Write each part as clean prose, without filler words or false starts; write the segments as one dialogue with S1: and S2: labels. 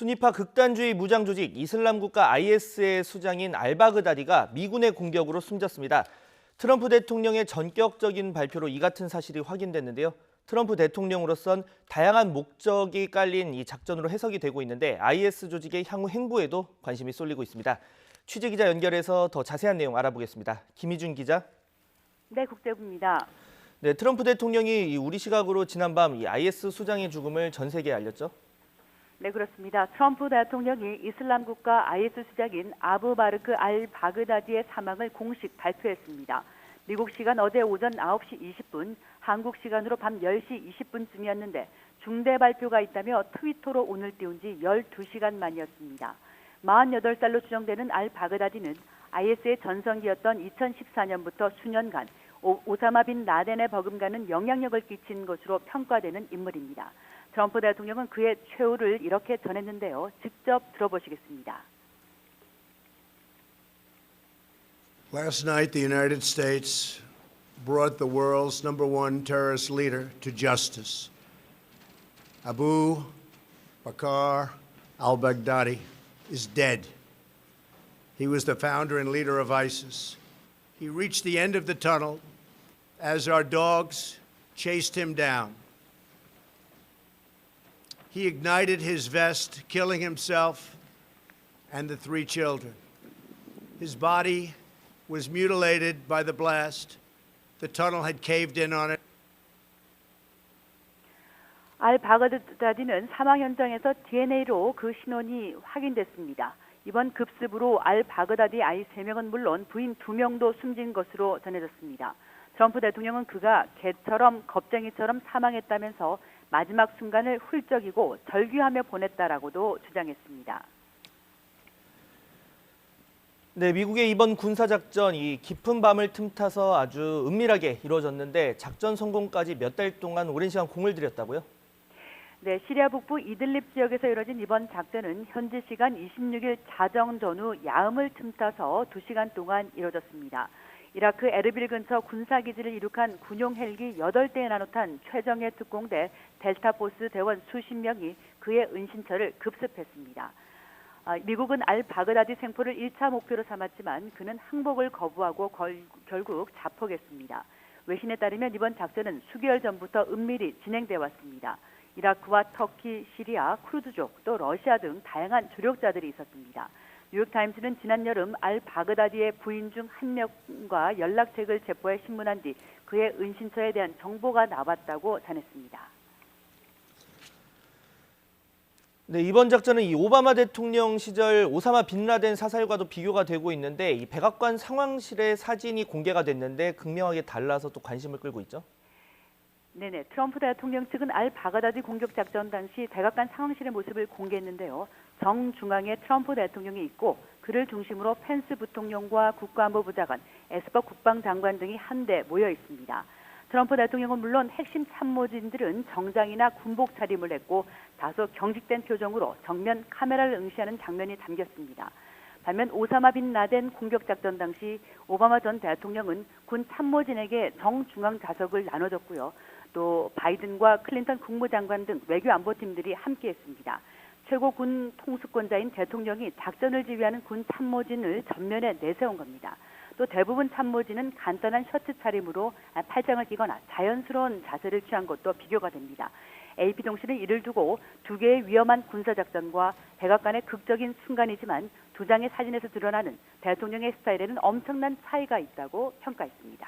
S1: 순위파 극단주의 무장 조직 이슬람 국가 IS의 수장인 알바그다디가 미군의 공격으로 숨졌습니다. 트럼프 대통령의 전격적인 발표로 이 같은 사실이 확인됐는데요. 트럼프 대통령으로선 다양한 목적이 깔린 이 작전으로 해석이 되고 있는데 IS 조직의 향후 행보에도 관심이 쏠리고 있습니다. 취재기자 연결해서 더 자세한 내용 알아보겠습니다. 김희준 기자.
S2: 네, 국제부입니다.
S1: 네, 트럼프 대통령이 우리 시각으로 지난밤 이 IS 수장의 죽음을 전 세계에 알렸죠.
S2: 네, 그렇습니다. 트럼프 대통령이 이슬람 국가 IS 수장인 아부 바르크 알 바그다디의 사망을 공식 발표했습니다. 미국 시간 어제 오전 9시 20분, 한국 시간으로 밤 10시 20분쯤이었는데 중대 발표가 있다며 트위터로 오늘 띄운 지 12시간 만이었습니다. 48살로 추정되는 알 바그다디는 IS의 전성기였던 2014년부터 수년간 오사마 빈 라덴의 버금가는 영향력을 끼친 것으로 평가되는 인물입니다. 트럼프 대통령은 그의 최후를 이렇게 전했는데요. 직접 들어보시겠습니다.
S3: Last night, the United States brought the world's #1 terrorist leader to justice. Abu Bakr al-Baghdadi is dead. He was the founder and leader of ISIS. He reached the end of the tunnel as our dogs chased him down. He ignited his vest, killing himself and the 3 children. His body was mutilated by the blast. The tunnel had caved in on it.
S2: 알 바그다디는 사망 현장에서 DNA로 그 신원이 확인됐습니다. 이번 급습으로 알 바그다디 아이 3명은 물론 부인 2명도 숨진 것으로 전해졌습니다. 트럼프 대통령은 그가 개처럼 겁쟁이처럼 사망했다면서 마지막 순간을 훌쩍이고 절규하며 보냈다라고도 주장했습니다.
S1: 네, 미국의 이번 군사작전 이 깊은 밤을 틈타서 아주 은밀하게 이루어졌는데 작전 성공까지 몇 달 동안 오랜 시간 공을 들였다고요?
S2: 네, 시리아 북부 이들립 지역에서 이뤄진 이번 작전은 현지 시간 26일 자정 전후 야음을 틈타서 2시간 동안 이뤄졌습니다. 이라크 에르빌 근처 군사기지를 이룩한 군용 헬기 8대에 나눠 탄 최정예 특공대 델타포스 대원 수십 명이 그의 은신처를 급습했습니다. 미국은 알 바그다디 생포를 1차 목표로 삼았지만 그는 항복을 거부하고 결국 자폭했습니다. 외신에 따르면 이번 작전은 수개월 전부터 은밀히 진행돼 왔습니다. 이라크와 터키, 시리아, 쿠르드족, 또 러시아 등 다양한 조력자들이 있었습니다. 뉴욕타임스는 지난 여름 알 바그다디의 부인 중 한 명과 연락책을 제보해 신문한 뒤 그의 은신처에 대한 정보가 나왔다고 전했습니다.
S1: 네, 이번 작전은 이 오바마 대통령 시절 오사마 빈 라덴 사살과도 비교가 되고 있는데 이 백악관 상황실의 사진이 공개가 됐는데 극명하게 달라서 또 관심을 끌고 있죠.
S2: 네네, 트럼프 대통령 측은 알 바그다디 공격 작전 당시 백악관 상황실의 모습을 공개했는데요. 정중앙에 트럼프 대통령이 있고 그를 중심으로 펜스 부통령과 국가안보부 장관, 에스퍼 국방장관 등이 한데 모여 있습니다. 트럼프 대통령은 물론 핵심 참모진들은 정장이나 군복 차림을 했고 다소 경직된 표정으로 정면 카메라를 응시하는 장면이 담겼습니다. 반면 오사마 빈 라덴 공격 작전 당시 오바마 전 대통령은 군 참모진에게 정중앙 좌석을 나눠줬고요. 또 바이든과 클린턴 국무장관 등 외교안보팀들이 함께했습니다. 최고 군 통수권자인 대통령이 작전을 지휘하는 군 참모진을 전면에 내세운 겁니다. 또 대부분 참모진은 간단한 셔츠 차림으로 팔짱을 끼거나 자연스러운 자세를 취한 것도 비교가 됩니다. AP통신은 이를 두고 2개의 위험한 군사작전과 백악관의 극적인 순간이지만 2장의 사진에서 드러나는 대통령의 스타일에는 엄청난 차이가 있다고 평가했습니다.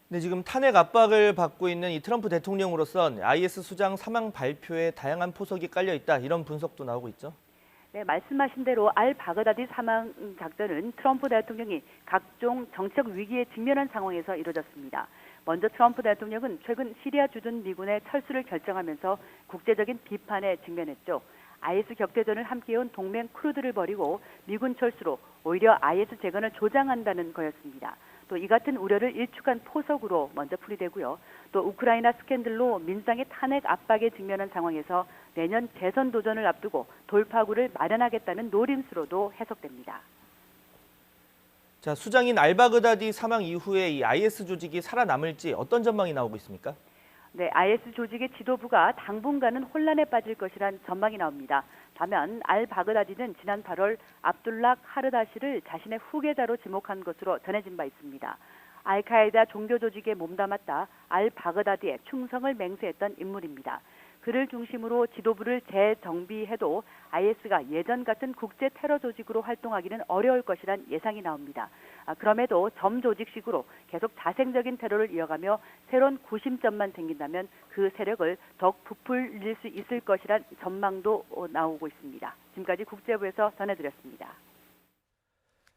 S1: 네, 지금 탄핵 압박을 받고 있는 이 트럼프 대통령으로선 IS 수장 사망 발표에 다양한 포석이 깔려 있다 이런 분석도 나오고 있죠.
S2: 네, 말씀하신 대로 알 바그다디 사망 작전은 트럼프 대통령이 각종 정책 위기에 직면한 상황에서 이루어졌습니다. 먼저 트럼프 대통령은 최근 시리아 주둔 미군의 철수를 결정하면서 국제적인 비판에 직면했죠. IS 격대전을 함께해온 동맹 쿠르드를 버리고 미군 철수로 오히려 IS 재건을 조장한다는 거였습니다. 또 이 같은 우려를 일축한 포석으로 먼저 풀이되고요. 또 우크라이나 스캔들로 민주당의 탄핵 압박에 직면한 상황에서 내년 대선 도전을 앞두고 돌파구를 마련하겠다는 노림수로도 해석됩니다.
S1: 자, 수장인 알바그다디 사망 이후에 이 IS 조직이 살아남을지 어떤 전망이 나오고 있습니까?
S2: 네, IS 조직의 지도부가 당분간은 혼란에 빠질 것이란 전망이 나옵니다. 반면 알바그다디는 지난 8월 압둘락 하르다시를 자신의 후계자로 지목한 것으로 전해진 바 있습니다. 알카에다 종교 조직에 몸담았다 알바그다디의 충성을 맹세했던 인물입니다. 그를 중심으로 지도부를 재정비해도 IS가 예전 같은 국제 테러 조직으로 활동하기는 어려울 것이란 예상이 나옵니다. 그럼에도 점 조직식으로 계속 자생적인 테러를 이어가며 새로운 구심점만 생긴다면 그 세력을 더욱 부풀릴 수 있을 것이란 전망도 나오고 있습니다. 지금까지 국제부에서 전해드렸습니다.